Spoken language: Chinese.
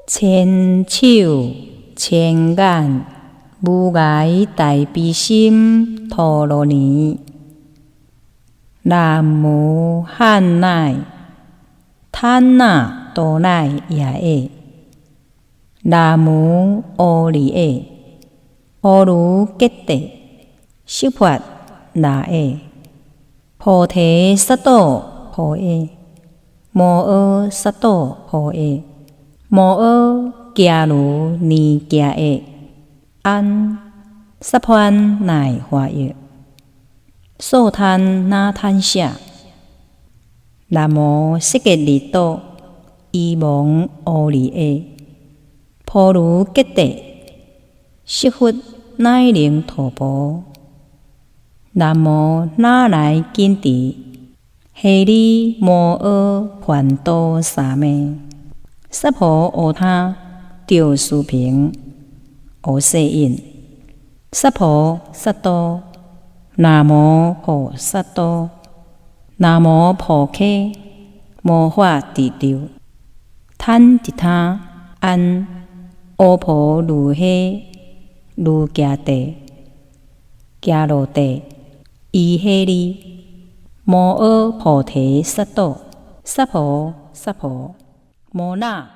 千手千眼，无碍大悲心陀罗尼。南无汉乃贪那多乃耶耶。南无阿利耶阿卢揭谛悉槃那耶。菩提萨埵婆耶。摩诃萨埵婆耶。摩诃迦卢尼迦耶。安萨槃乃华耶。素贪那贪舍。南无悉吉利多伊蒙阿利耶。婆卢揭谛悉佛乃能陀婆。南无那来紧持嘿哩摩诃梵多沙咩。萨婆诃他丢苏平阿世印。萨婆萨多。南无菩萨多。南无婆诃摩诃帝丢贪迪他安阿婆卢嘿卢迦帝迦罗帝伊嘿哩摩诃菩提萨埵萨婆萨婆摩那